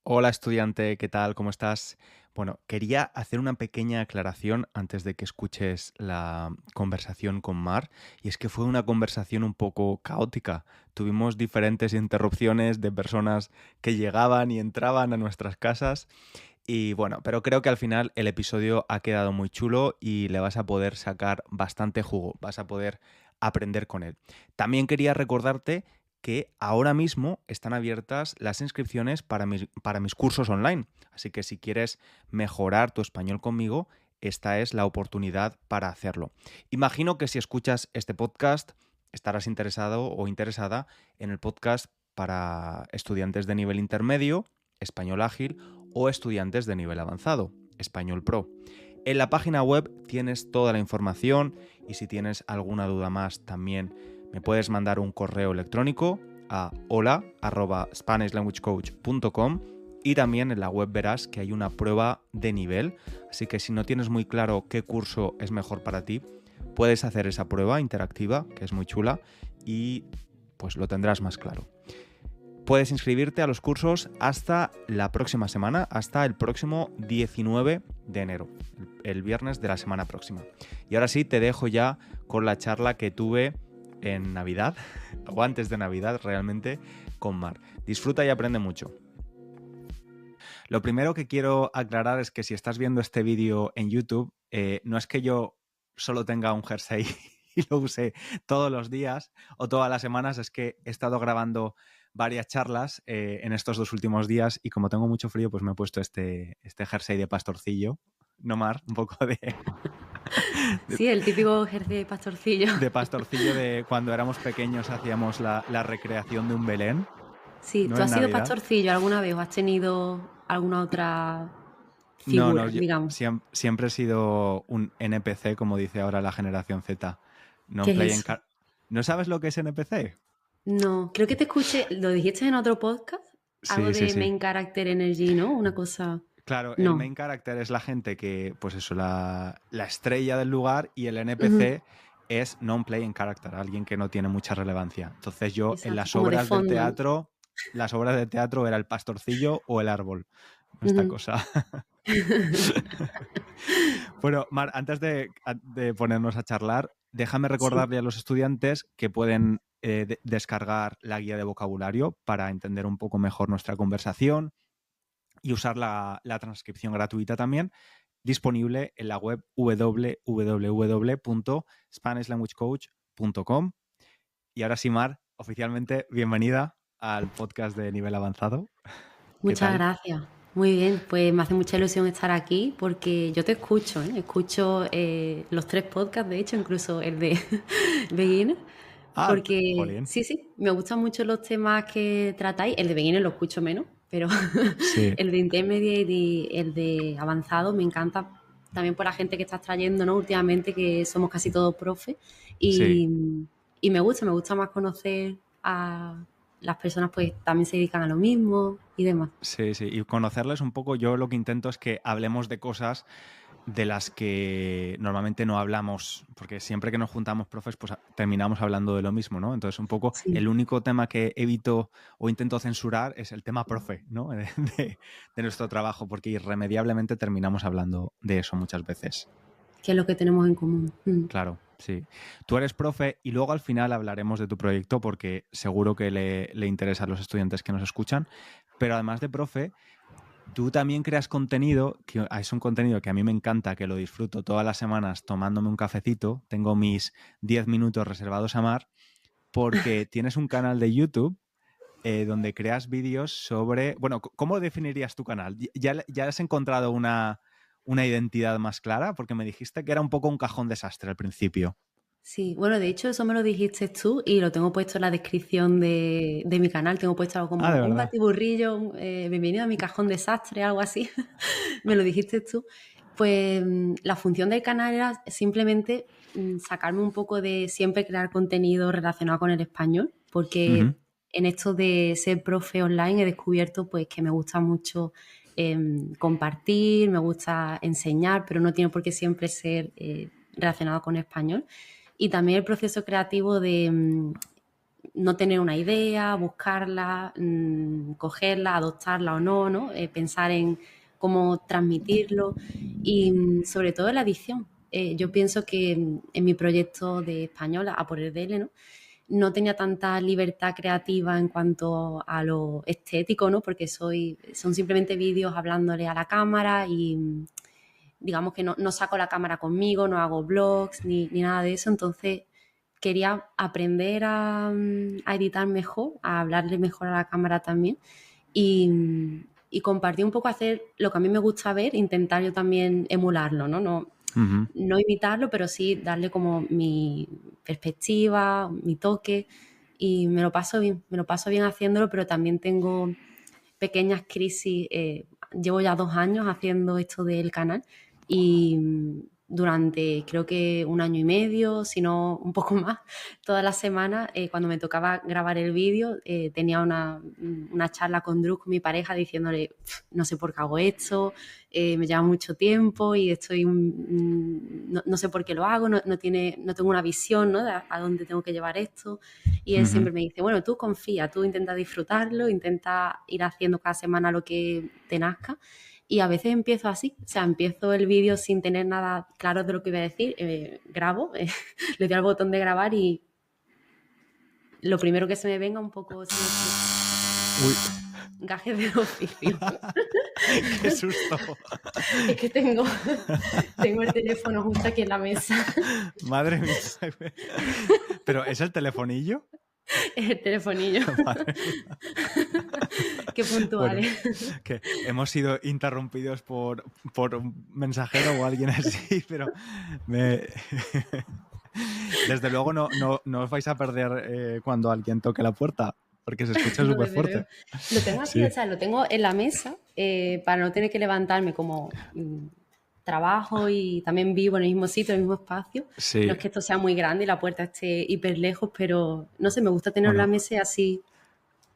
Hola estudiante, ¿qué tal? ¿Cómo estás? Bueno, quería hacer una pequeña aclaración antes de que escuches la conversación con Mar, y es que fue una conversación un poco caótica. Tuvimos diferentes interrupciones de personas que llegaban y entraban a nuestras casas y bueno, pero creo que al final el episodio ha quedado muy chulo y le vas a poder sacar bastante jugo, vas a poder aprender con él. También quería recordarte que ahora mismo están abiertas las inscripciones para mis cursos online. Así que si quieres mejorar tu español conmigo, esta es la oportunidad para hacerlo. Imagino que si escuchas este podcast estarás interesado o interesada en el podcast para estudiantes de nivel intermedio, español ágil, o estudiantes de nivel avanzado, español pro. En la página web tienes toda la información y si tienes alguna duda más también me puedes mandar un correo electrónico a hola@spanishlanguagecoach.com y también en la web verás que hay una prueba de nivel, así que si no tienes muy claro qué curso es mejor para ti, puedes hacer esa prueba interactiva, que es muy chula, y pues lo tendrás más claro. Puedes inscribirte a los cursos hasta la próxima semana, hasta el próximo 19 de enero, el viernes de la semana próxima. Y ahora sí, te dejo ya con la charla que tuve en Navidad, o antes de Navidad realmente, con Mar. Disfruta y aprende mucho. Lo primero que quiero aclarar es que si estás viendo este vídeo en YouTube, no es que yo solo tenga un jersey y lo use todos los días o todas las semanas, es que he estado grabando varias charlas en estos 2 últimos días y como tengo mucho frío, pues me he puesto este jersey de pastorcillo, no Mar, un poco de, Sí, el típico jersey de pastorcillo. de pastorcillo de cuando éramos pequeños hacíamos la recreación de un Belén, Sí, ¿no? ¿tú En has sido Navidad. pastorcillo alguna vez o has tenido alguna otra No, no, figura, digamos? siempre he sido un NPC, como dice ahora la generación Z. ¿Qué Non-play es en eso? ¿No sabes lo que es NPC? No, creo que te escuché, lo dijiste en otro podcast, algo Sí, sí, de sí. Main Character Energy, ¿no? Una cosa... Claro, el No. main character es la gente que, pues eso, la estrella del lugar y el Ujú, NPC es non-playing character, alguien que no tiene mucha relevancia. Entonces yo en exacto, como de fondo, ¿no? las obras de teatro era el pastorcillo o el árbol. Esta Ujú. cosa. Bueno, Mar, antes de ponernos a charlar, déjame Sí, recordarle a los estudiantes que pueden descargar la guía de vocabulario para entender un poco mejor nuestra conversación y usar la transcripción gratuita también, disponible en la web www.spanishlanguagecoach.com. Y ahora sí, Mar, oficialmente bienvenida al podcast de nivel avanzado. ¿Qué muchas tal? gracias. Muy bien, pues me hace mucha ilusión estar aquí porque yo te escucho, ¿eh? Escucho los 3 podcasts, de hecho, incluso el de Beginner, Ah, porque jolín. sí, sí, me gustan mucho los temas que tratáis. El de Beginner lo escucho menos, pero Sí, el de Intermediate y el de Avanzado me encanta también por la gente que estás trayendo, ¿no? Últimamente, que somos casi todos profes sí. y, y me gusta más conocer a las personas pues también se dedican a lo mismo y demás. Sí, sí, y conocerles un poco, yo lo que intento es que hablemos de cosas de las que normalmente no hablamos, porque siempre que nos juntamos profes, pues terminamos hablando de lo mismo, ¿no? Entonces, un poco Sí, el único tema que evito o intento censurar es el tema profe, ¿no? De nuestro trabajo, porque irremediablemente terminamos hablando de eso muchas veces. que es lo que tenemos en común. Claro, sí. Tú eres profe y luego al final hablaremos de tu proyecto porque seguro que le interesa a los estudiantes que nos escuchan, pero además de profe, tú también creas contenido, que es un contenido que a mí me encanta, que lo disfruto todas las semanas tomándome un cafecito. Tengo mis 10 minutos reservados a Mar, porque tienes un canal de YouTube donde creas vídeos sobre... Bueno, ¿cómo definirías tu canal? ¿Ya has encontrado una identidad más clara? Porque me dijiste que era un poco un cajón desastre al principio. Sí, bueno, de hecho eso me lo dijiste tú y lo tengo puesto en la descripción de mi canal. Tengo puesto algo Ah, como de un verdad. batiburrillo, bienvenido a mi cajón desastre, algo así. Me lo dijiste tú. Pues la función del canal era simplemente sacarme un poco de siempre crear contenido relacionado con el español, Ujú. porque en esto de ser profe online he descubierto pues que me gusta mucho compartir, me gusta enseñar, pero no tiene por qué siempre ser relacionado con español. Y también el proceso creativo de no tener una idea, buscarla, cogerla, adoptarla o no, ¿no? Pensar en cómo transmitirlo y sobre todo la edición. Yo pienso que en mi proyecto de española, A por el DL, ¿no? No tenía tanta libertad creativa en cuanto a lo estético, ¿no? Porque son simplemente vídeos hablándole a la cámara y digamos que no saco la cámara conmigo, no hago vlogs ni nada de eso, entonces quería aprender a editar mejor, a hablarle mejor a la cámara también y compartir un poco, hacer lo que a mí me gusta ver, intentar yo también emularlo, ¿no? No imitarlo, pero sí darle como mi perspectiva, mi toque y me lo paso bien haciéndolo, pero también tengo pequeñas crisis. Llevo ya 2 años haciendo esto del canal y durante creo que 1 año y medio, si no un poco más, todas las semanas cuando me tocaba grabar el vídeo tenía una charla con Drew, con mi pareja, diciéndole no sé por qué hago esto, me lleva mucho tiempo y no sé por qué lo hago, no tengo una visión, ¿no? de a dónde tengo que llevar esto. Y él siempre me dice, bueno, tú confía, tú intenta disfrutarlo, intenta ir haciendo cada semana lo que te nazca. Y a veces empiezo así, o sea, empiezo el vídeo sin tener nada claro de lo que iba a decir, grabo, le doy al botón de grabar y lo primero que se me venga un poco... Uy. Gajes de oficio. ¡Qué susto! Es que tengo el teléfono justo aquí en la mesa. Madre mía. ¿Pero es el telefonillo? Es el telefonillo. Madre mía. Qué puntuales. Bueno, que hemos sido interrumpidos por un mensajero o alguien así, pero desde luego no os vais a perder cuando alguien toque la puerta, porque se escucha súper fuerte. Lo tengo aquí, Sí. o sea, lo tengo en la mesa para no tener que levantarme como trabajo y también vivo en el mismo sitio, en el mismo espacio. Sí. No es que esto sea muy grande y la puerta esté hiper lejos, pero no sé, me gusta tener la mesa así.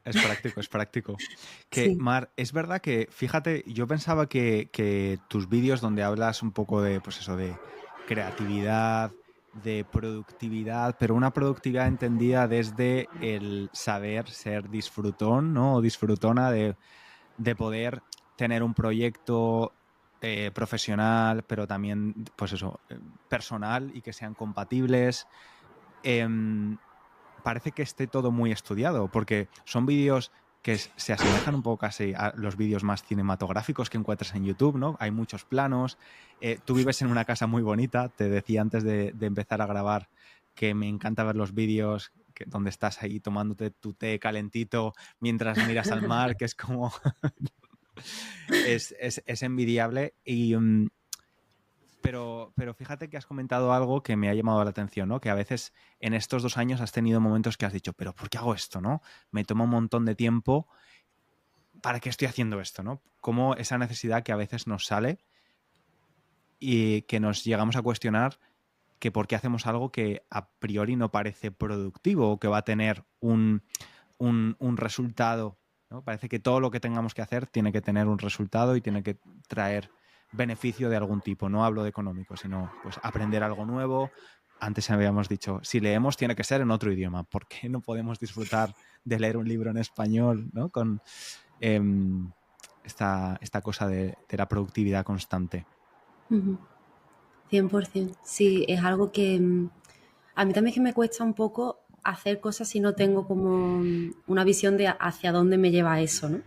Es práctico, es práctico. Que, Sí. Mar, es verdad que, fíjate, yo pensaba que tus vídeos donde hablas un poco de, pues eso, de creatividad, de productividad, pero una productividad entendida desde el saber ser disfrutón, ¿no? O disfrutona de poder tener un proyecto profesional, pero también, pues eso, personal y que sean compatibles. Parece que esté todo muy estudiado, porque son vídeos que se asemejan un poco casi a los vídeos más cinematográficos que encuentras en YouTube, ¿no? Hay muchos planos. Tú vives en una casa muy bonita. Te decía antes de empezar a grabar que me encanta ver los vídeos donde estás ahí tomándote tu té calentito mientras miras al mar, que es como... es envidiable. Pero fíjate que has comentado algo que me ha llamado la atención, ¿no? Que a veces en estos 2 años has tenido momentos que has dicho, pero ¿por qué hago esto, no? Me toma un montón de tiempo. ¿Para qué estoy haciendo esto, no? Como esa necesidad que a veces nos sale y que nos llegamos a cuestionar que por qué hacemos algo que a priori no parece productivo o que va a tener un resultado, ¿no? Parece que todo lo que tengamos que hacer tiene que tener un resultado y tiene que traer beneficio de algún tipo. No hablo de económico, sino pues aprender algo nuevo. Antes habíamos dicho, si leemos tiene que ser en otro idioma. ¿Por qué no podemos disfrutar de leer un libro en español, ¿no? Con esta cosa de la productividad constante. 100%. Sí, es algo que a mí también es que me cuesta un poco hacer cosas si no tengo como una visión de hacia dónde me lleva eso, ¿no?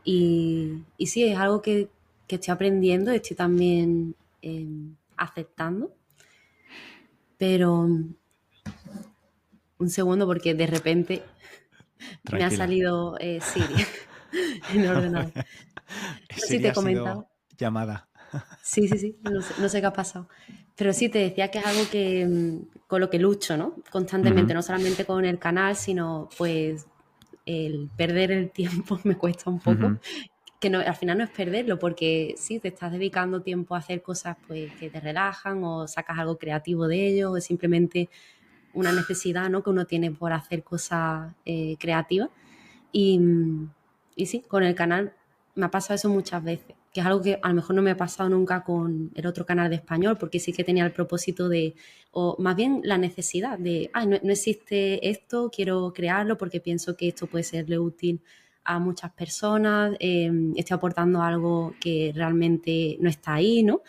Y sí, es algo que estoy aprendiendo, estoy también aceptando, pero un segundo porque de repente me ha salido Siri en el ordenador. No sé si te he comentado. Llamada. Sí, no sé qué ha pasado. Pero sí, te decía que es algo que con lo que lucho, ¿no? Constantemente, no solamente con el canal, sino pues el perder el tiempo me cuesta un poco. Que no, al final no es perderlo, porque sí, te estás dedicando tiempo a hacer cosas pues, que te relajan o sacas algo creativo de ello, o es simplemente una necesidad, ¿no? que uno tiene por hacer cosas creativas. Y sí, con el canal me ha pasado eso muchas veces. que es algo que a lo mejor no me ha pasado nunca con el otro canal de español, porque sí que tenía el propósito de, o más bien la necesidad de, no existe esto, quiero crearlo porque pienso que esto puede serle útil a muchas personas, estoy aportando algo que realmente no está ahí, ¿no?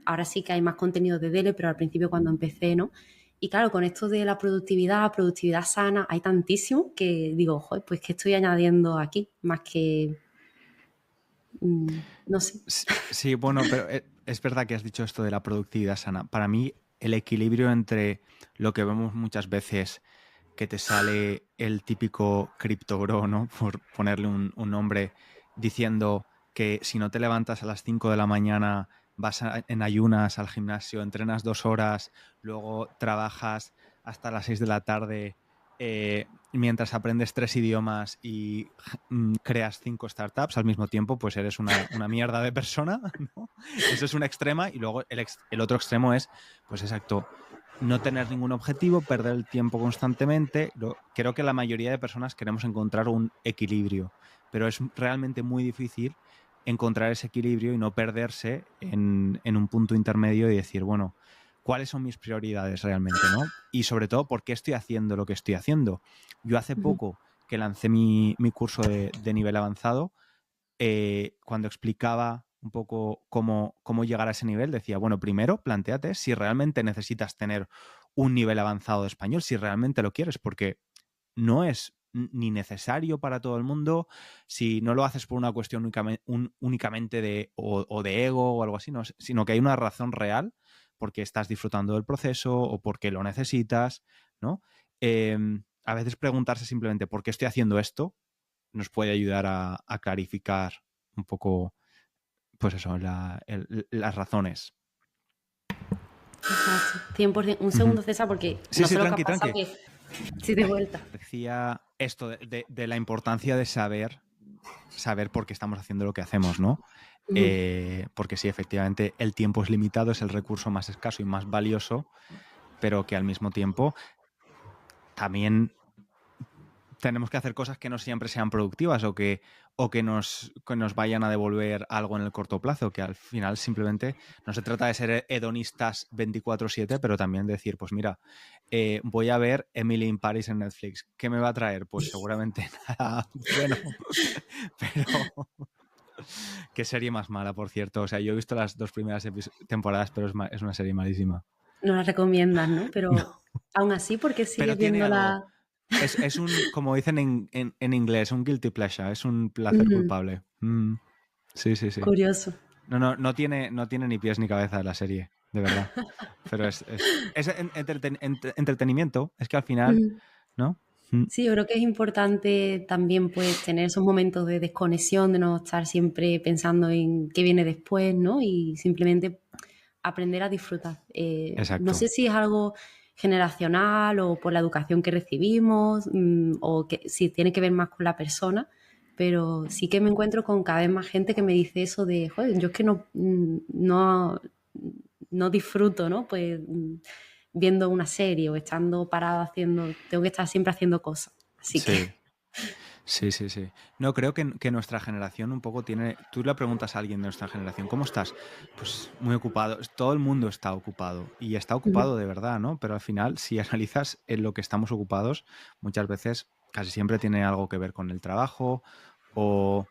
Ahora sí que hay más contenido de Dele, pero al principio cuando empecé, ¿no? Y claro, con esto de la productividad sana, hay tantísimo que digo, joder, pues ¿qué estoy añadiendo aquí? Más que, no sé. Sí, bueno, pero es verdad que has dicho esto de la productividad sana. Para mí, el equilibrio entre lo que vemos muchas veces, que te sale el típico criptobro, ¿no? Por ponerle un nombre, diciendo que si no te levantas a las 5 de la mañana, en ayunas al gimnasio, entrenas 2 horas, luego trabajas hasta las 6 de la tarde, mientras aprendes 3 idiomas y creas 5 startups al mismo tiempo, pues eres una mierda de persona, ¿no? Eso es una extrema, y luego el otro extremo es, pues exacto, no tener ningún objetivo, perder el tiempo constantemente. Creo que la mayoría de personas queremos encontrar un equilibrio, pero es realmente muy difícil encontrar ese equilibrio y no perderse en un punto intermedio y decir, bueno, ¿cuáles son mis prioridades realmente, no? Y sobre todo, ¿por qué estoy haciendo lo que estoy haciendo? Yo hace poco que lancé mi curso de nivel avanzado, cuando explicaba un poco cómo llegar a ese nivel, decía, bueno, primero plantéate si realmente necesitas tener un nivel avanzado de español, si realmente lo quieres, porque no es ni necesario para todo el mundo, si no lo haces por una cuestión únicamente o de ego o algo así, no, sino que hay una razón real porque estás disfrutando del proceso o porque lo necesitas, ¿no? A veces preguntarse simplemente ¿por qué estoy haciendo esto? Nos puede ayudar a clarificar un poco, pues eso, las razones. Exacto, 100%. Un Ujú. segundo, César, porque Sí, no sí, sé lo que ha tranqui, pasado, tranqui. que sí, de vuelta. Decía esto de la importancia de saber por qué estamos haciendo lo que hacemos, ¿no? Porque sí, efectivamente, el tiempo es limitado, es el recurso más escaso y más valioso, pero que al mismo tiempo también tenemos que hacer cosas que no siempre sean productivas o que nos vayan a devolver algo en el corto plazo, que al final simplemente no se trata de ser hedonistas 24/7, pero también decir, pues mira, voy a ver Emily in Paris en Netflix. ¿Qué me va a traer? Pues seguramente nada bueno, pero qué serie más mala, por cierto. O sea, yo he visto las 2 primeras temporadas, pero es una serie malísima. No la recomiendas, ¿no? Pero No, aún así, ¿por qué pero sigues tiene algo. viéndola? Es como dicen en inglés, un guilty pleasure, es un placer culpable. Sí, sí, sí. Curioso. No tiene ni pies ni cabeza la serie, de verdad. Pero es entretenimiento, es que al final, ¿no? Sí, yo creo que es importante también pues tener esos momentos de desconexión, de no estar siempre pensando en qué viene después, ¿no? Y simplemente aprender a disfrutar. No Exacto. sé si es algo generacional o por la educación que recibimos, o que si tiene que ver más con la persona, pero sí que me encuentro con cada vez más gente que me dice eso de, joder, yo es que no disfruto, ¿no? Pues viendo una serie o estando parado haciendo, tengo que estar siempre haciendo cosas. Así que Sí. Sí, sí, sí. No, creo que nuestra generación un poco tiene. Tú le preguntas a alguien de nuestra generación, ¿cómo estás? Pues muy ocupado. Todo el mundo está ocupado y está ocupado de verdad, ¿no? Pero al final, si analizas en lo que estamos ocupados, muchas veces, casi siempre tiene algo que ver con el trabajo o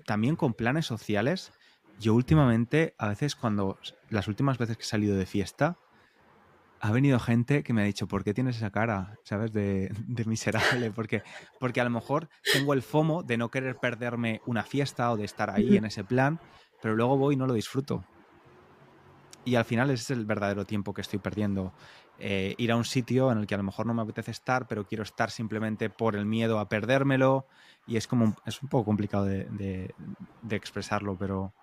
también con planes sociales. Yo últimamente, a veces las últimas veces que he salido de fiesta, ha venido gente que me ha dicho, ¿por qué tienes esa cara? ¿Sabes? De miserable. Porque a lo mejor tengo el FOMO de no querer perderme una fiesta o de estar ahí en ese plan, pero luego voy y no lo disfruto. Y al final ese es el verdadero tiempo que estoy perdiendo. Ir a un sitio en el que a lo mejor no me apetece estar, pero quiero estar simplemente por el miedo a perdérmelo. Y es un poco complicado de expresarlo, ¿y pero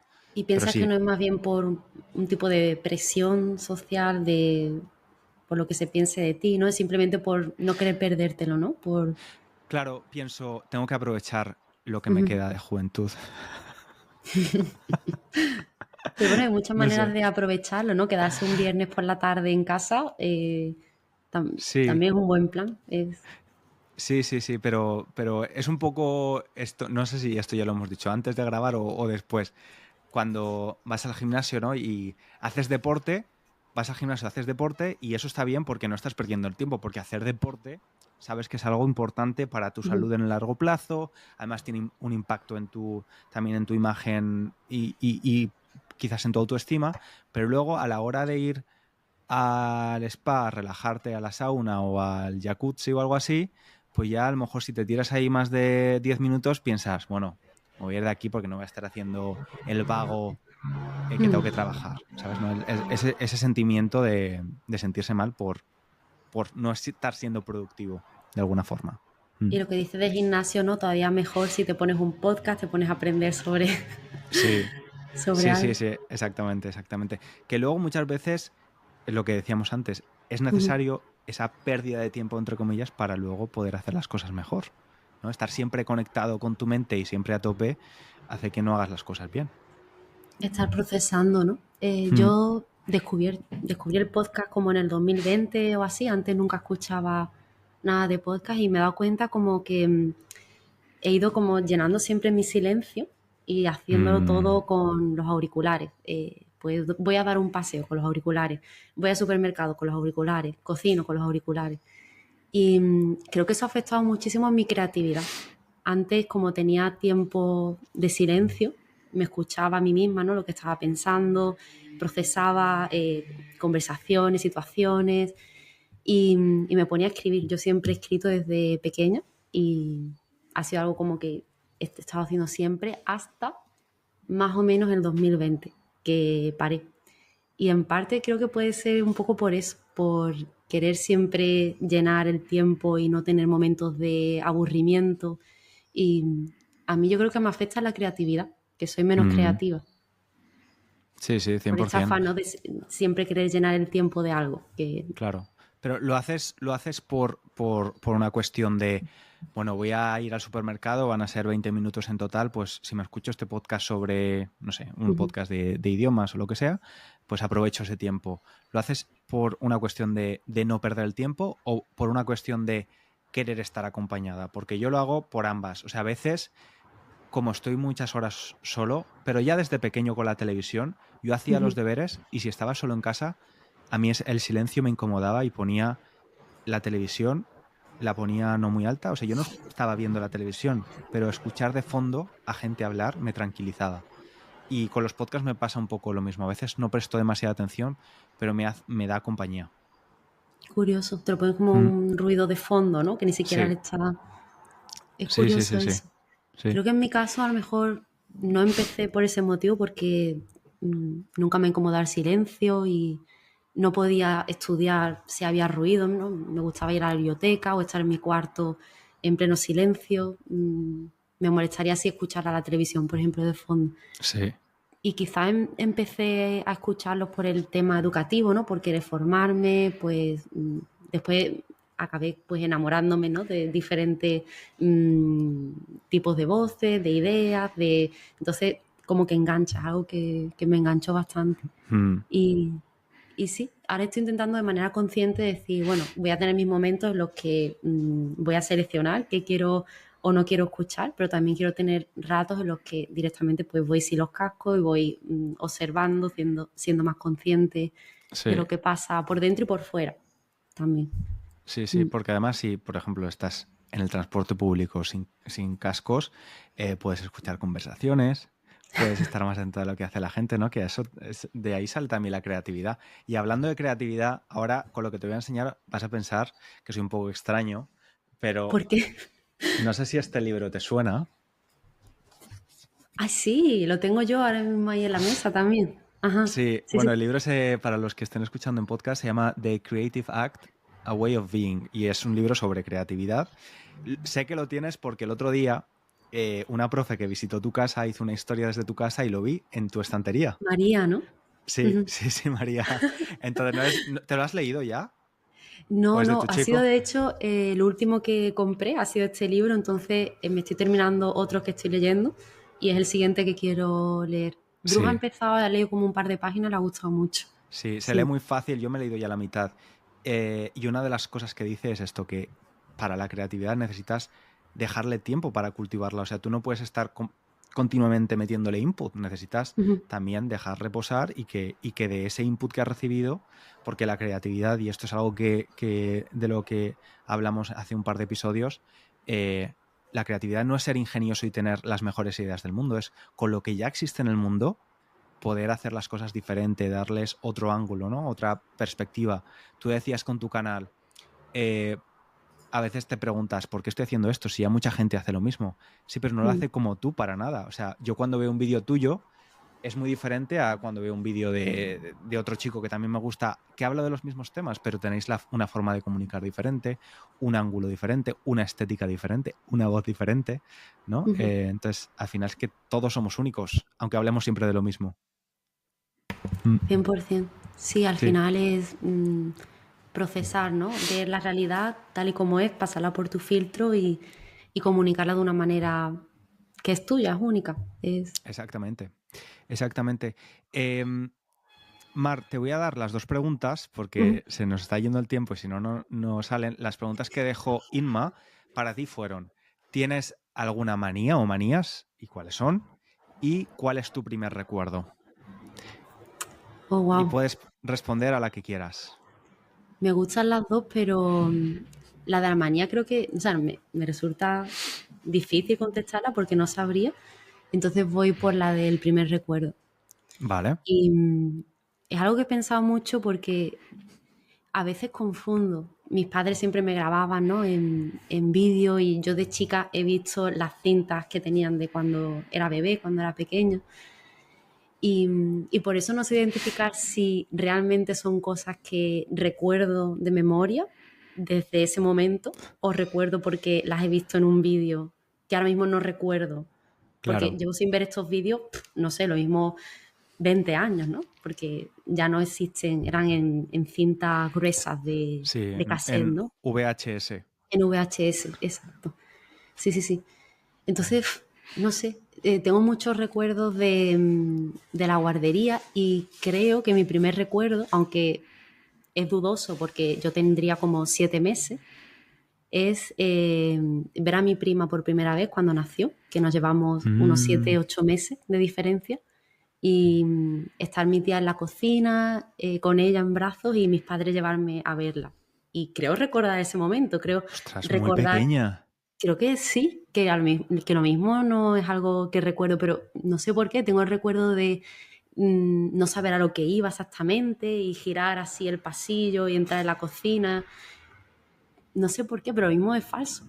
piensas que sí. no es más bien por un tipo de presión social por lo que se piense de ti, ¿no? Es simplemente por no querer perdértelo, ¿no? Claro, pienso, tengo que aprovechar lo que me Ujú. queda de juventud. Pero bueno, hay muchas No maneras sé. de aprovecharlo, ¿no? Quedarse un viernes por la tarde en casa Sí, también es un buen plan. Sí, sí, sí, pero es un poco esto, no sé si esto ya lo hemos dicho antes de grabar o después, cuando vas al gimnasio, ¿no? Y haces deporte, vas al gimnasio, haces deporte y eso está bien porque no estás perdiendo el tiempo, porque hacer deporte sabes que es algo importante para tu Ujú. salud en el largo plazo, además tiene un impacto también en tu imagen y quizás en tu autoestima, pero luego a la hora de ir al spa, a relajarte a la sauna o al jacuzzi o algo así, pues ya a lo mejor si te tiras ahí más de 10 minutos piensas, bueno, me voy a ir de aquí porque no voy a estar haciendo el vago que tengo que Mm. trabajar, ¿sabes? ¿No? Ese sentimiento de sentirse mal por no estar siendo productivo de alguna forma. Mm. Y lo que dices de gimnasio, ¿no? Todavía mejor si te pones un podcast, te pones a aprender sobre, Sí, sobre sí, sí, algo. sí, exactamente, exactamente. Que luego muchas veces, lo que decíamos antes, es Ujú. necesario esa pérdida de tiempo, entre comillas, para luego poder hacer las cosas mejor, ¿no? Estar siempre conectado con tu mente y siempre a tope hace que no hagas las cosas bien. Estar procesando, ¿no? Mm, Yo descubrí el podcast como en el 2020 o así, antes nunca escuchaba nada de podcast y me he dado cuenta como que he ido como llenando siempre mi silencio y haciéndolo mm, todo con los auriculares. Pues voy a dar un paseo con los auriculares, voy al supermercado con los auriculares, cocino con los auriculares. Y creo que eso ha afectado muchísimo en mi creatividad. Antes, como tenía tiempo de silencio, me escuchaba a mí misma, ¿no? Lo que estaba pensando, procesaba conversaciones, situaciones y me ponía a escribir. Yo siempre he escrito desde pequeña y ha sido algo como que he estado haciendo siempre hasta más o menos el 2020, que paré. Y en parte creo que puede ser un poco por eso, por querer siempre llenar el tiempo y no tener momentos de aburrimiento. Y a mí yo creo que me afecta la creatividad, que soy menos mm. creativa. Sí, sí, Por este 100%. afán, ¿no? De siempre querer llenar el tiempo de algo. Que... Claro. Pero lo haces por una cuestión de, bueno, voy a ir al supermercado, van a ser 20 minutos en total, pues si me escucho este podcast sobre, no sé, un Ujú. podcast de idiomas o lo que sea, pues aprovecho ese tiempo. ¿Lo haces por una cuestión de no perder el tiempo o por una cuestión de querer estar acompañada? Porque yo lo hago por ambas. O sea, a veces, como estoy muchas horas solo, pero ya desde pequeño con la televisión, yo hacía los Ujú. deberes y si estaba solo en casa, a mí el silencio me incomodaba y ponía la televisión, la ponía no muy alta. O sea, yo no estaba viendo la televisión, pero escuchar de fondo a gente hablar me tranquilizaba. Y con los podcasts me pasa un poco lo mismo. A veces no presto demasiada atención, pero me da compañía. Curioso, te lo pones como Mm, un ruido de fondo, ¿no? Que ni siquiera sí, le está... Es sí, sí, curioso sí, sí. eso. Sí, Creo que en mi caso a lo mejor no empecé por ese motivo porque nunca me incomodaba el silencio y no podía estudiar si había ruido, ¿no? Me gustaba ir a la biblioteca o estar en mi cuarto en pleno silencio. Me molestaría si escuchara la televisión, por ejemplo, de fondo. sí, Y quizás empecé a escucharlos por el tema educativo, ¿no? Por querer formarme, pues después acabé pues enamorándome, ¿no? De diferentes mm, tipos de voces, de ideas, de... Entonces como que engancha, algo que me enganchó bastante. mm, Y, y sí, ahora estoy intentando de manera consciente decir, bueno, voy a tener mis momentos en los que voy a seleccionar qué quiero o no quiero escuchar, pero también quiero tener ratos en los que directamente pues voy sin los cascos y voy observando, siendo más consciente de sí, lo que pasa por dentro y por fuera también. sí, sí, Mm. porque además si, por ejemplo, estás en el transporte público sin cascos, puedes escuchar conversaciones, puedes estar más atento a lo que hace la gente, ¿no? Que eso de ahí sale también la creatividad. Y hablando de creatividad, ahora con lo que te voy a enseñar vas a pensar que soy un poco extraño, pero ¿Por qué? no sé si este libro te suena. Ah, sí, lo tengo yo ahora mismo ahí en la mesa también. Ajá, Sí, sí, bueno, sí. el libro para los que estén escuchando en podcast se llama The Creative Act, A Way of Being y es un libro sobre creatividad. Sé que lo tienes porque el otro día una profe que visitó tu casa hizo una historia desde tu casa y lo vi en tu estantería. María, ¿no? Sí, Ujú. sí, sí, María. Entonces, ¿te lo has leído ya? ¿O No, es de no, tu ha sido chico? de hecho el último que compré, ha sido este libro, entonces me estoy terminando otros que estoy leyendo y es el siguiente que quiero leer. Bruja ha Sí, empezado, ha leído como un par de páginas, le ha gustado mucho. sí, se lee Sí. muy fácil, yo me he leído ya la mitad. Y una de las cosas que dice es esto, que para la creatividad necesitas dejarle tiempo para cultivarla. O sea, tú no puedes estar continuamente metiéndole input. Necesitas también dejar reposar y que de ese input que has recibido, porque la creatividad, y esto es algo que de lo que hablamos hace un par de episodios, la creatividad no es ser ingenioso y tener las mejores ideas del mundo, es con lo que ya existe en el mundo poder hacer las cosas diferente, darles otro ángulo, ¿no? Otra perspectiva. Tú decías con tu canal, a veces te preguntas, ¿por qué estoy haciendo esto? Si ya mucha gente hace lo mismo. Sí, pero no lo hace como tú para nada. O sea, yo cuando veo un vídeo tuyo es muy diferente a cuando veo un vídeo de otro chico que también me gusta, que habla de los mismos temas, pero tenéis una forma de comunicar diferente, un ángulo diferente, una estética diferente, una voz diferente, ¿no? Entonces, al final es que todos somos únicos, aunque hablemos siempre de lo mismo. 100%. Sí, al Sí. final es procesar, ¿no? Ver la realidad tal y como es, pasarla por tu filtro y comunicarla de una manera que es tuya, es única. Exactamente. Exactamente. Mar, te voy a dar las dos preguntas porque se nos está yendo el tiempo y si no, no salen. Las preguntas que dejó Inma para ti fueron, ¿tienes alguna manía o manías? ¿Y cuáles son? ¿Y cuál es tu primer recuerdo? Oh, Y wow. puedes responder a la que quieras. Me gustan las dos, pero la de la manía creo que, o sea, me resulta difícil contestarla porque no sabría. Entonces voy por la del primer recuerdo. Vale. Y es algo que he pensado mucho porque a veces confundo. Mis padres siempre me grababan, ¿no? en vídeo y yo de chica he visto las cintas que tenían de cuando era bebé, cuando era pequeño. Y por eso no sé identificar si realmente son cosas que recuerdo de memoria desde ese momento o recuerdo porque las he visto en un vídeo que ahora mismo no recuerdo. Porque Claro. llevo sin ver estos vídeos, no sé, lo mismo 20 años, ¿no? Porque ya no existen, eran en cintas gruesas Sí, de cassette, en ¿no? VHS. En VHS, exacto. Sí, sí, sí. Entonces, no sé, tengo muchos recuerdos de la guardería y creo que mi primer recuerdo, aunque es dudoso porque yo tendría como 7 meses, es ver a mi prima por primera vez cuando nació, que nos llevamos unos 7, 8 meses de diferencia, y estar mi tía en la cocina con ella en brazos y mis padres llevarme a verla. Y creo recordar ese momento, creo Ostras, muy recordar. pequeña. Creo que sí, que lo mismo no es algo que recuerdo, pero no sé por qué, tengo el recuerdo de no saber a lo que iba exactamente y girar así el pasillo y entrar en la cocina. No sé por qué, pero lo mismo es falso.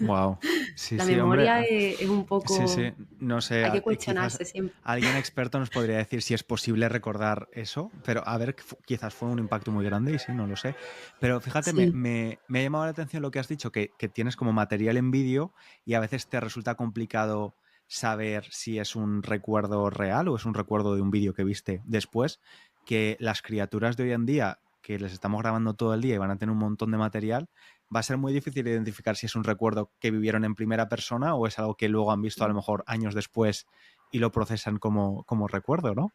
Wow. Sí, La sí, hombre. memoria es un Sí, poco. sí. No sé, Hay que quizás cuestionarse siempre. alguien experto nos podría decir si es posible recordar eso, pero a ver, quizás fue un impacto muy grande y sí, no lo sé. Pero fíjate, Sí. me ha llamado la atención lo que has dicho, que tienes como material en vídeo y a veces te resulta complicado saber si es un recuerdo real o es un recuerdo de un vídeo que viste después, que las criaturas de hoy en día, que les estamos grabando todo el día y van a tener un montón de material, va a ser muy difícil identificar si es un recuerdo que vivieron en primera persona o es algo que luego han visto a lo mejor años después y lo procesan como recuerdo, ¿no?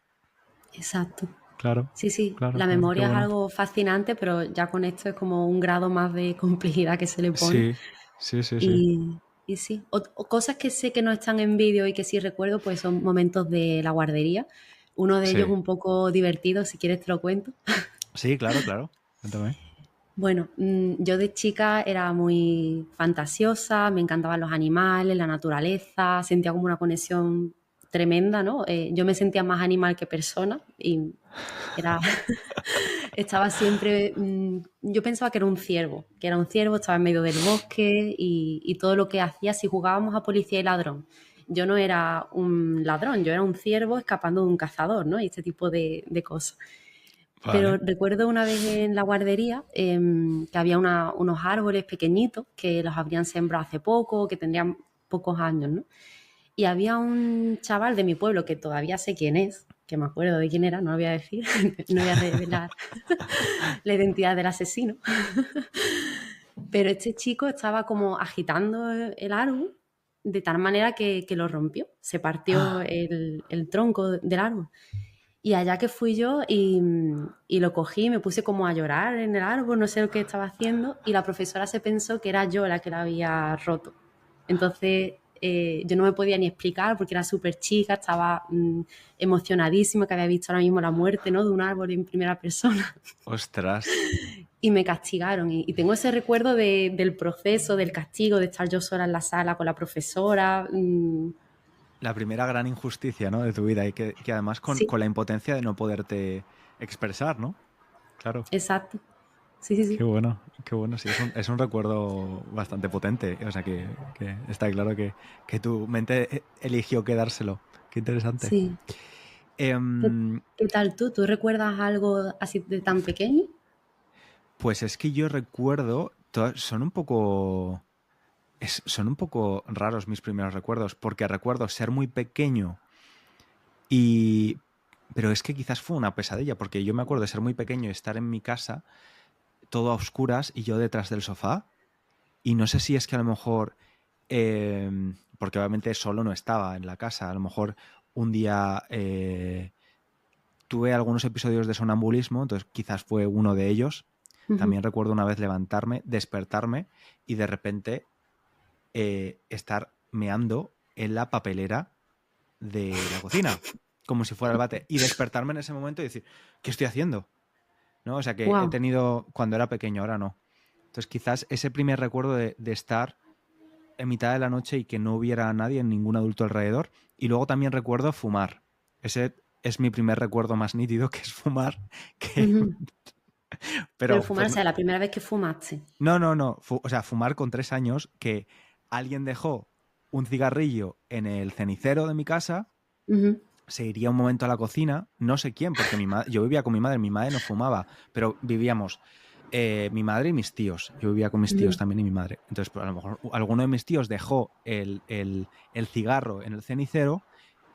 Exacto. Claro, Sí, sí, claro, la claro, qué memoria es bueno. algo fascinante, pero ya con esto es como un grado más de complejidad que se le pone. Sí, sí, sí, sí. Y sí, o cosas que sé que no están en vídeo y que sí recuerdo, pues son momentos de la guardería. Uno de ellos Sí, un poco divertido, si quieres te lo cuento. sí, claro, claro. Cuéntame. Bueno, yo de chica era muy fantasiosa, me encantaban los animales, la naturaleza, sentía como una conexión tremenda, ¿no? Yo me sentía más animal que persona y era, estaba siempre, yo pensaba que era un ciervo, estaba en medio del bosque y todo lo que hacía, si jugábamos a policía y ladrón, yo no era un ladrón, yo era un ciervo escapando de un cazador, ¿no? Y este tipo de cosas. Pero Vale. recuerdo una vez en la guardería que había unos árboles pequeñitos que los habrían sembrado hace poco, que tendrían pocos años, ¿no? Y había un chaval de mi pueblo que todavía sé quién es, que me acuerdo de quién era, no lo voy a decir, no voy a revelar la identidad del asesino. Pero este chico estaba como agitando el árbol de tal manera que lo rompió, se partió Ah, el tronco del árbol. Y allá que fui yo y lo cogí, me puse como a llorar en el árbol, no sé lo que estaba haciendo, y la profesora se pensó que era yo la que la había roto. Entonces yo no me podía ni explicar porque era súper chica, estaba emocionadísima, que había visto ahora mismo la muerte, ¿no?, de un árbol en primera persona. Ostras. Y me castigaron. Y tengo ese recuerdo del proceso, del castigo, de estar yo sola en la sala con la profesora. La primera gran injusticia, ¿no?, de tu vida y que además Sí, con la impotencia de no poderte expresar, ¿no? Claro. exacto. Sí, sí, sí. Qué bueno, sí, es un recuerdo bastante potente. O sea que está claro que tu mente eligió quedárselo. Qué interesante. Sí. ¿Qué, Em, qué tal tú? ¿Tú recuerdas algo así de tan pequeño? pues es que yo recuerdo, son un poco, son un poco raros mis primeros recuerdos, porque recuerdo ser muy pequeño y... Pero es que quizás fue una pesadilla, porque yo me acuerdo de ser muy pequeño y estar en mi casa, todo a oscuras y yo detrás del sofá. Y no sé si es que a lo mejor, porque obviamente solo no estaba en la casa, a lo mejor un día tuve algunos episodios de sonambulismo, entonces quizás fue uno de ellos. Ujú. También recuerdo una vez levantarme, despertarme y de repente estar meando en la papelera de la cocina, como si fuera el bate, y despertarme en ese momento y decir, ¿qué estoy haciendo? ¿No? O sea que he Wow. tenido, cuando era pequeño, ahora no. Entonces quizás ese primer recuerdo de estar en mitad de la noche y que no hubiera nadie, ningún adulto alrededor. Y luego también recuerdo fumar. Ese es mi primer recuerdo más nítido, que es fumar. Que... Pero Pero fumar, o sea, la primera vez que fumaste. no. O sea, fumar con 3 años, que alguien dejó un cigarrillo en el cenicero de mi casa, Ujú. se iría un momento a la cocina, no sé quién, porque yo vivía con mi madre no fumaba, pero vivíamos mi madre y mis tíos. Yo vivía con mis tíos Ujú. también y mi madre. Entonces, pues, a lo mejor alguno de mis tíos dejó el cigarro en el cenicero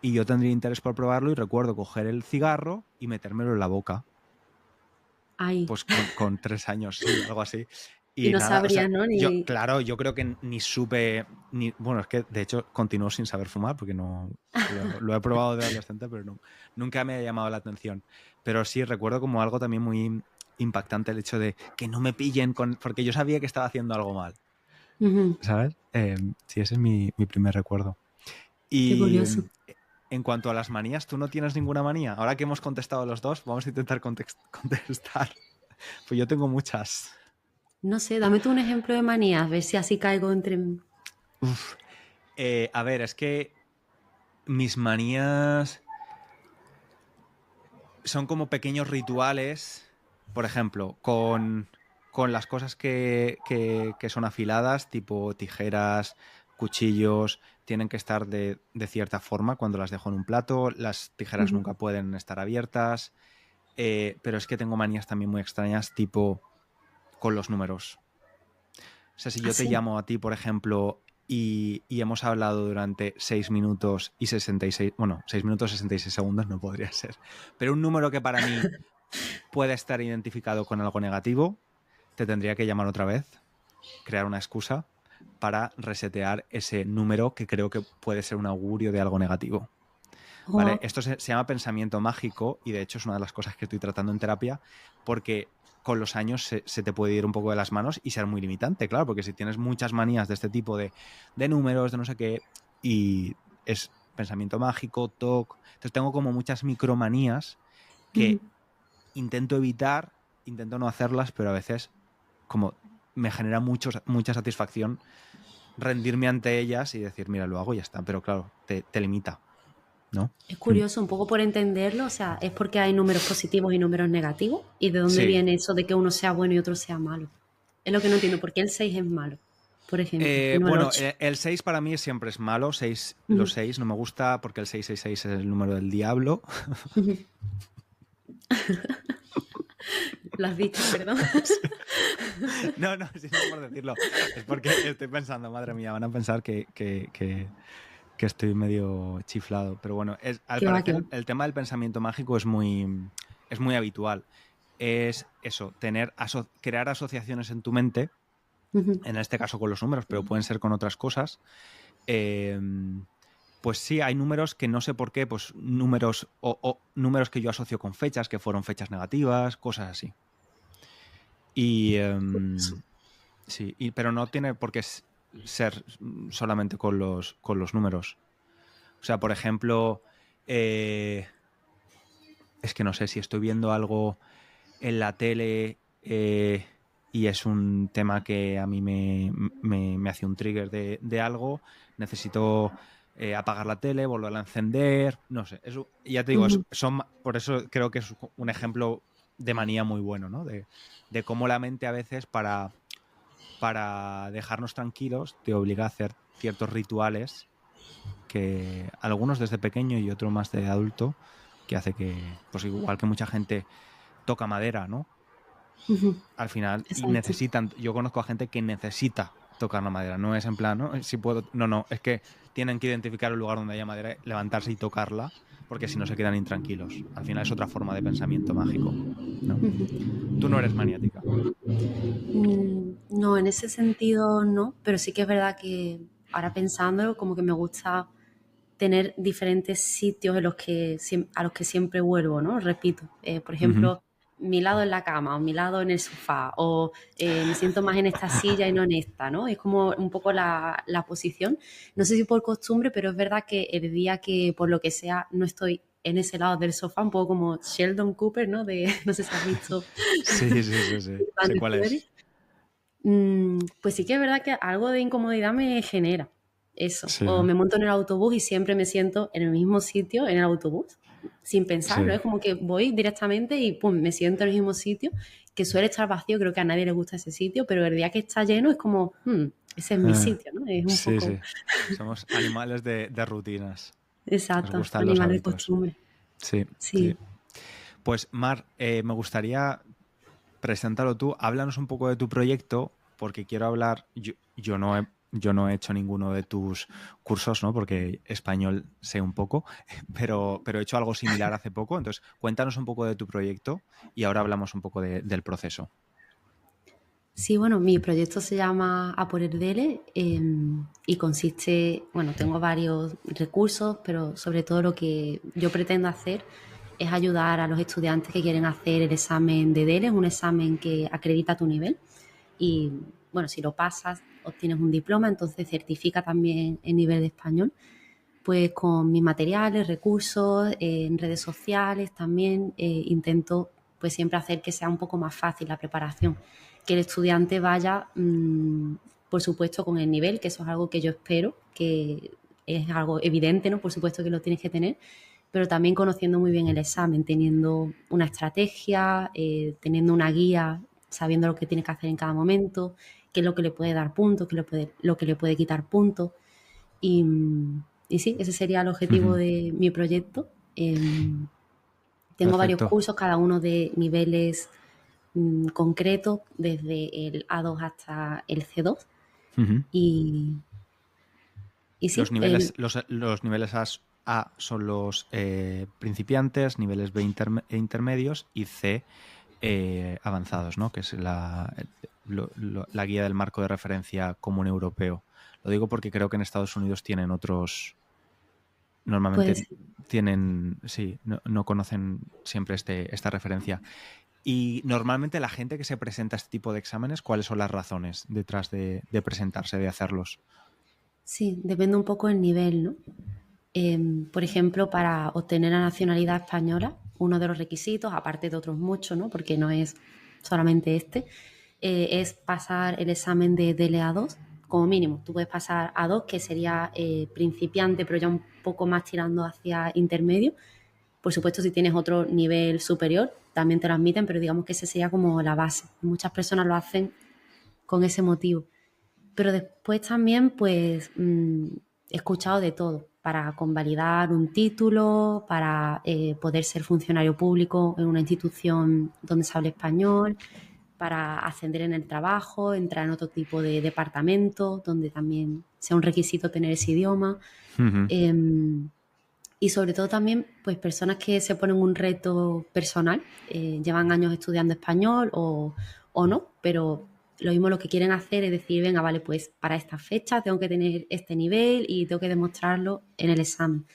y yo tendría interés por probarlo y recuerdo coger el cigarro y metérmelo en la boca. Ay. Pues con 3 años, sí, algo así. Y Y no nada, o sabrías, sea, ¿no? Ni... claro, yo creo que ni supe, bueno, es que de hecho continúo sin saber fumar porque no, lo he probado de adolescente, pero no, nunca me ha llamado la atención. Pero sí, recuerdo como algo también muy impactante el hecho de que no me pillen porque yo sabía que estaba haciendo algo mal, Ujú. ¿sabes? Sí, ese es mi primer recuerdo. Qué Y curioso. en cuanto a las manías, ¿tú no tienes ninguna manía? Ahora que hemos contestado los dos, vamos a intentar contestar. Pues yo tengo muchas. No sé, dame tú un ejemplo de manía, a ver si así caigo entre... Uf. A ver, es que mis manías son como pequeños rituales, por ejemplo, con las cosas que son afiladas, tipo tijeras, cuchillos, tienen que estar de cierta forma cuando las dejo en un plato, las tijeras Ujú. nunca pueden estar abiertas, pero es que tengo manías también muy extrañas, tipo con los números. O sea, si yo te Así. llamo a ti, por ejemplo, y hemos hablado durante 6 minutos y 66, bueno, 6 minutos 66 segundos no podría ser, pero un número que para mí puede estar identificado con algo negativo, te tendría que llamar otra vez, crear una excusa para resetear ese número que creo que puede ser un augurio de algo negativo. ¿Vale? Oh, Esto se llama pensamiento mágico y de hecho es una de las cosas que estoy tratando en terapia porque con los años se te puede ir un poco de las manos y ser muy limitante, claro, porque si tienes muchas manías de este tipo de números, de no sé qué, y es pensamiento mágico, TOC, entonces tengo como muchas micromanías ujú. que intento evitar, intento no hacerlas, pero a veces como me genera mucha satisfacción rendirme ante ellas y decir, mira, lo hago y ya está, pero claro, te limita, ¿no? Es curioso, un poco por entenderlo, o sea, es porque hay números positivos y números negativos, y de dónde Sí. viene eso de que uno sea bueno y otro sea malo. Es lo que no entiendo, ¿por qué el 6 es malo, por ejemplo, y no el Bueno, 8? el 6 para mí siempre es malo. Ujú. Los 6 no me gusta porque el 666 es el número del diablo. Ujú. Lo has dicho, perdón. No, si no es por decirlo. Es porque estoy pensando, madre mía, van a pensar que estoy medio chiflado. Pero bueno, al Que va, que va. parecer el tema del pensamiento mágico es muy habitual. Es eso, crear asociaciones en tu mente, Ujú. en este caso con los números, pero pueden ser con otras cosas, eh, pues sí, hay números que no sé por qué, pues números o números que yo asocio con fechas, que fueron fechas negativas, cosas así. Y sí, pero no tiene por qué ser solamente con los números. O sea, por ejemplo, es que no sé si estoy viendo algo en la tele y es un tema que a mí me hace un trigger de algo, necesito apagar la tele, volverla a encender, no sé. Eso, ya te digo, por eso creo que es un ejemplo de manía muy bueno, ¿no? De cómo la mente a veces para dejarnos tranquilos te obliga a hacer ciertos rituales que algunos desde pequeño y otro más de adulto, que hace que, pues igual que mucha gente toca madera, ¿no? Al final, y Exacto. necesitan, yo conozco a gente que necesita tocar la madera, no es en plan, ¿no? Si puedo, no, es que tienen que identificar el lugar donde haya madera, levantarse y tocarla, porque si no se quedan intranquilos. Al final es otra forma de pensamiento mágico, ¿no? Tú no eres maniática. No, en ese sentido no, pero sí que es verdad que ahora pensándolo, como que me gusta tener diferentes sitios en a los que siempre vuelvo, ¿no? Repito, por ejemplo, mi lado en la cama o mi lado en el sofá o me siento más en esta silla y no en esta, ¿no? Es como un poco la posición. No sé si por costumbre, pero es verdad que el día que por lo que sea no estoy en ese lado del sofá, un poco como Sheldon Cooper, ¿no? No sé si has visto Sí. Sé cuál es. Pues sí que es verdad que algo de incomodidad me genera eso. Sí, O me monto en el autobús y siempre me siento en el mismo sitio en el autobús, sin pensarlo. sí. Es como que voy directamente y pum, me siento en el mismo sitio, que suele estar vacío, creo que a nadie le gusta ese sitio, pero el día que está lleno es como, ese es mi sitio, ¿no? Es un Sí, poco, sí. Somos animales de rutinas. Nos exacto, gustan los animal de hábitos. costumbre. Sí, sí. Sí. Pues Mar, me gustaría preséntalo tú. Háblanos un poco de tu proyecto, porque quiero hablar. Yo no he hecho ninguno de tus cursos, ¿no? Porque español sé un poco, pero he hecho algo similar hace poco. Entonces, cuéntanos un poco de tu proyecto y ahora hablamos un poco del proceso. Sí, bueno, mi proyecto se llama A por el DELE y consiste, bueno, tengo varios recursos, pero sobre todo lo que yo pretendo hacer es ayudar a los estudiantes que quieren hacer el examen de DELE, es un examen que acredita tu nivel y, bueno, si lo pasas obtienes un diploma, entonces certifica también el nivel de español. Pues con mis materiales, recursos, en redes sociales también intento pues siempre hacer que sea un poco más fácil la preparación, que el estudiante vaya, por supuesto, con el nivel, que eso es algo que yo espero, que es algo evidente, ¿no? Por supuesto que lo tienes que tener, pero también conociendo muy bien el examen, teniendo una estrategia, teniendo una guía, sabiendo lo que tienes que hacer en cada momento, qué es lo que le puede dar puntos, qué es lo que le puede quitar puntos. Y, y sí, ese sería el objetivo de mi proyecto. Tengo varios Perfecto. cursos, cada uno de niveles concretos, desde el A2 hasta el C2. Y, y Los sí, niveles, los niveles A son los principiantes, niveles B intermedios y C avanzados, ¿no? Que es la guía del marco de referencia común europeo. Lo digo porque creo que en Estados Unidos tienen otros. puede Normalmente ser. tienen. Sí, no conocen siempre esta referencia. Y normalmente la gente que se presenta a este tipo de exámenes, ¿cuáles son las razones detrás de presentarse, de hacerlos? Sí, depende un poco del nivel, ¿no? Por ejemplo, para obtener la nacionalidad española, uno de los requisitos, aparte de otros muchos, ¿no? Porque no es solamente este, es pasar el examen de DLA2 como mínimo. Tú puedes pasar A2, que sería principiante, pero ya un poco más tirando hacia intermedio. Por supuesto, si tienes otro nivel superior, también te lo admiten, pero digamos que ese sería como la base. Muchas personas lo hacen con ese motivo. Pero después también, pues, he escuchado de todo, para convalidar un título, para poder ser funcionario público en una institución donde se hable español, para ascender en el trabajo, entrar en otro tipo de departamento, donde también sea un requisito tener ese idioma. Y sobre todo también, pues, personas que se ponen un reto personal, llevan años estudiando español o no, pero lo mismo lo que quieren hacer es decir, venga, vale, pues para esta fecha tengo que tener este nivel y tengo que demostrarlo en el examen.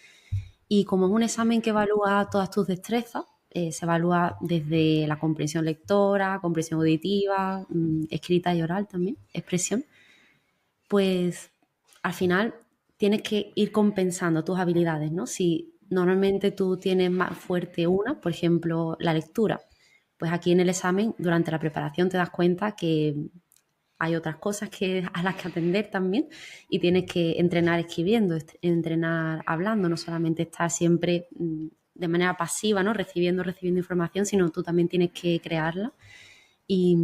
Y como es un examen que evalúa todas tus destrezas, se evalúa desde la comprensión lectora, comprensión auditiva, escrita y oral también, expresión, pues al final tienes que ir compensando tus habilidades, ¿no? Si normalmente tú tienes más fuerte una, por ejemplo, la lectura, pues aquí en el examen, durante la preparación, te das cuenta que hay otras cosas a las que atender también y tienes que entrenar escribiendo, entrenar hablando, no solamente estar siempre de manera pasiva, ¿no? Recibiendo información, sino tú también tienes que crearla. Y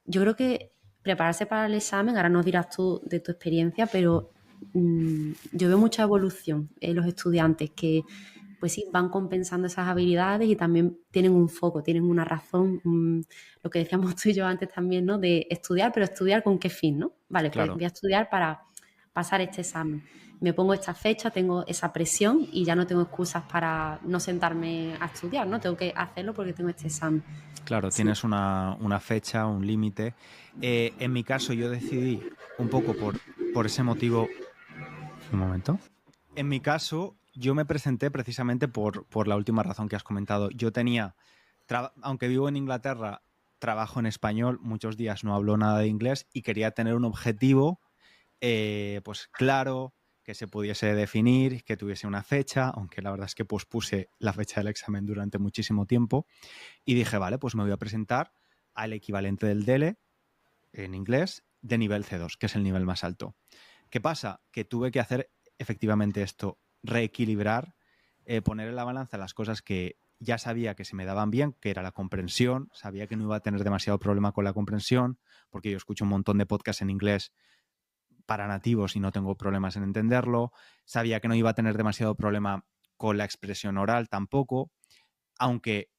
yo creo que prepararse para el examen, ahora nos dirás tú de tu experiencia, pero yo veo mucha evolución en los estudiantes que pues sí, van compensando esas habilidades y también tienen un foco, tienen una razón, lo que decíamos tú y yo antes también, ¿no? De estudiar, pero estudiar con qué fin, ¿no? Vale, pues Claro. voy a estudiar para pasar este examen. Me pongo esta fecha, tengo esa presión y ya no tengo excusas para no sentarme a estudiar, ¿no? Tengo que hacerlo porque tengo este examen. Claro, Sí. tienes una fecha, un límite. En mi caso, yo decidí un poco por ese motivo. Un momento. En mi caso, yo me presenté precisamente por la última razón que has comentado. Yo tenía, aunque vivo en Inglaterra, trabajo en español, muchos días no hablo nada de inglés y quería tener un objetivo pues claro, que se pudiese definir, que tuviese una fecha, aunque la verdad es que pospuse la fecha del examen durante muchísimo tiempo. Y dije, vale, pues me voy a presentar al equivalente del DELE en inglés de nivel C2, que es el nivel más alto. ¿Qué pasa? Que tuve que hacer efectivamente esto, reequilibrar, poner en la balanza las cosas que ya sabía que se me daban bien, que era la comprensión, sabía que no iba a tener demasiado problema con la comprensión, porque yo escucho un montón de podcasts en inglés para nativos y no tengo problemas en entenderlo, sabía que no iba a tener demasiado problema con la expresión oral tampoco, aunque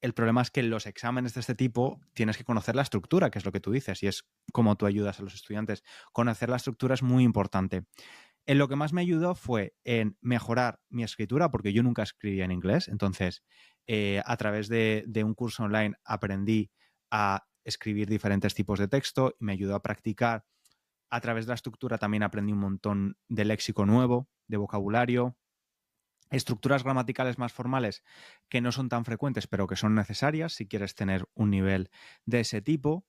el problema es que en los exámenes de este tipo tienes que conocer la estructura, que es lo que tú dices, y es como tú ayudas a los estudiantes. Conocer la estructura es muy importante. En lo que más me ayudó fue en mejorar mi escritura, porque yo nunca escribía en inglés, entonces a través de un curso online aprendí a escribir diferentes tipos de texto y me ayudó a practicar. A través de la estructura también aprendí un montón de léxico nuevo, de vocabulario, estructuras gramaticales más formales que no son tan frecuentes, pero que son necesarias si quieres tener un nivel de ese tipo.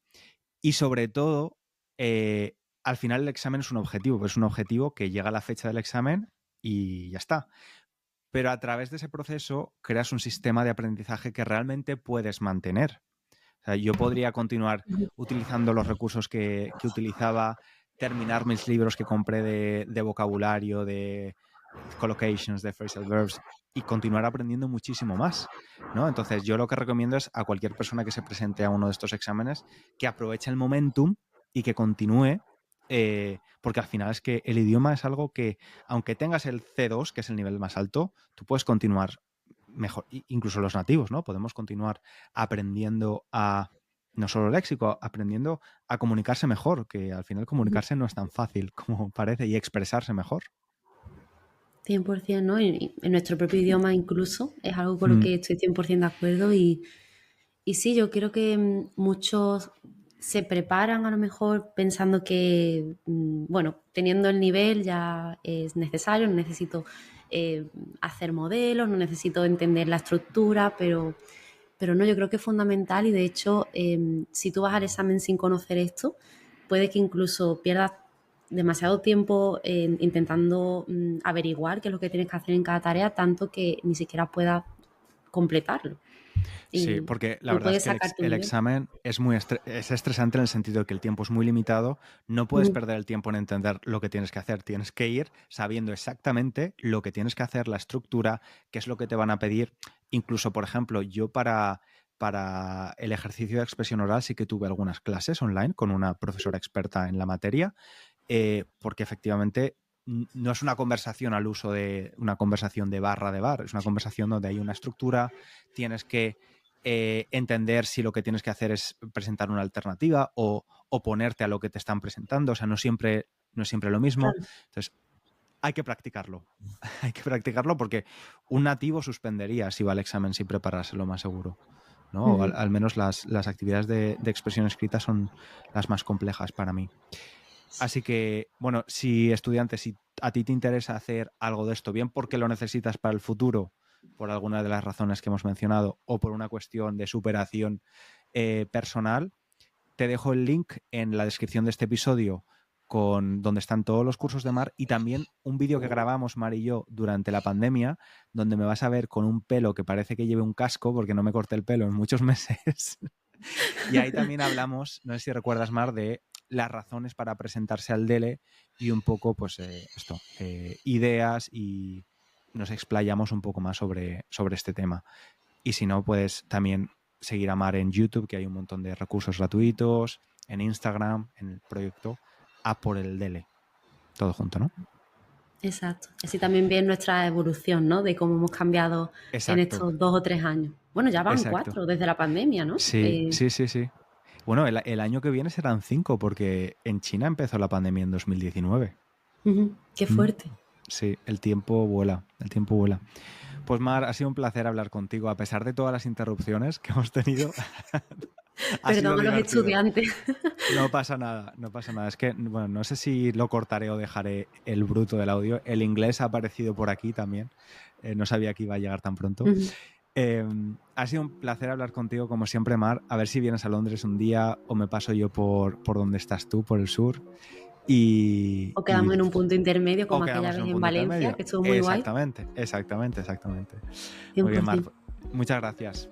Y sobre todo, al final el examen es un objetivo, pero es un objetivo que llega a la fecha del examen y ya está. Pero a través de ese proceso creas un sistema de aprendizaje que realmente puedes mantener. O sea, yo podría continuar utilizando los recursos que utilizaba, terminar mis libros que compré de vocabulario, de collocations, de phrasal verbs y continuar aprendiendo muchísimo más, ¿no? Entonces, yo lo que recomiendo es a cualquier persona que se presente a uno de estos exámenes que aproveche el momentum y que continúe, porque al final es que el idioma es algo que, aunque tengas el C2, que es el nivel más alto, tú puedes continuar mejor, incluso los nativos, ¿no? Podemos continuar aprendiendo a, no solo léxico, aprendiendo a comunicarse mejor, que al final comunicarse no es tan fácil como parece y expresarse mejor. 100%, ¿no? Y en nuestro propio idioma incluso, es algo con lo Mm. que estoy 100% de acuerdo y sí, yo creo que muchos se preparan a lo mejor pensando que, bueno, teniendo el nivel ya es necesario, no necesito hacer modelos, no necesito entender la estructura, pero no, yo creo que es fundamental y de hecho, si tú vas al examen sin conocer esto, puede que incluso pierdas demasiado tiempo intentando averiguar qué es lo que tienes que hacer en cada tarea, tanto que ni siquiera puedas completarlo. Sí, Y porque la no verdad es puedes que sacar tu el nivel. examen es muy es estresante en el sentido de que el tiempo es muy limitado. No puedes Ujú. perder el tiempo en entender lo que tienes que hacer. Tienes que ir sabiendo exactamente lo que tienes que hacer, la estructura, qué es lo que te van a pedir. Incluso, por ejemplo, yo para el ejercicio de expresión oral sí que tuve algunas clases online con una profesora experta en la materia, porque efectivamente no es una conversación al uso de una conversación de barra de bar, es una conversación donde hay una estructura, tienes que entender si lo que tienes que hacer es presentar una alternativa o oponerte a lo que te están presentando, o sea, no es siempre lo mismo. Claro. Entonces, hay que practicarlo. Hay que practicarlo porque un nativo suspendería si va al examen sin prepararse, lo más seguro. ¿no? O al menos las actividades de expresión escrita son las más complejas para mí. Así que, bueno, si estudiante, si a ti te interesa hacer algo de esto, bien porque lo necesitas para el futuro, por alguna de las razones que hemos mencionado, o por una cuestión de superación personal, te dejo el link en la descripción de este episodio donde están todos los cursos de Mar y también un vídeo que grabamos Mar y yo durante la pandemia, donde me vas a ver con un pelo que parece que lleve un casco porque no me corté el pelo en muchos meses. Y ahí también hablamos, no sé si recuerdas, Mar, de las razones para presentarse al DELE y un poco, pues, ideas, y nos explayamos un poco más sobre este tema. Y si no, puedes también seguir a Mar en YouTube, que hay un montón de recursos gratuitos, en Instagram, en el proyecto A por el DELE. Todo junto, ¿no? Exacto. Así también ves nuestra evolución, ¿no? De cómo hemos cambiado en estos 2 o 3 años. Bueno, ya van 4 desde la pandemia, ¿no? Sí. Bueno, el año que viene serán 5 porque en China empezó la pandemia en 2019. Qué fuerte. Sí, el tiempo vuela, Pues Mar, ha sido un placer hablar contigo, a pesar de todas las interrupciones que hemos tenido. Perdón a los estudiantes. No pasa nada. Es que, bueno, no sé si lo cortaré o dejaré el bruto del audio. El inglés ha aparecido por aquí también. No sabía que iba a llegar tan pronto. Ha sido un placer hablar contigo, como siempre, Mar. A ver si vienes a Londres un día o me paso yo por donde estás tú, por el sur. O quedamos en un punto intermedio, como aquella vez en Valencia, intermedio, que estuvo muy guay. Exactamente. 100%. Muy bien, Mar. Muchas gracias.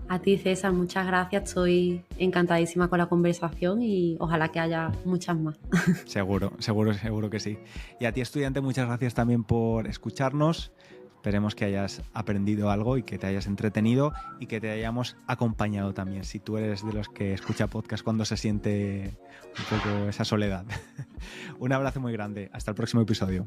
A ti, César, muchas gracias. Estoy encantadísima con la conversación y ojalá que haya muchas más. Seguro que sí. Y a ti, estudiante, muchas gracias también por escucharnos. Esperemos que hayas aprendido algo y que te hayas entretenido y que te hayamos acompañado también, si tú eres de los que escucha podcast cuando se siente un poco esa soledad. Un abrazo muy grande. Hasta el próximo episodio.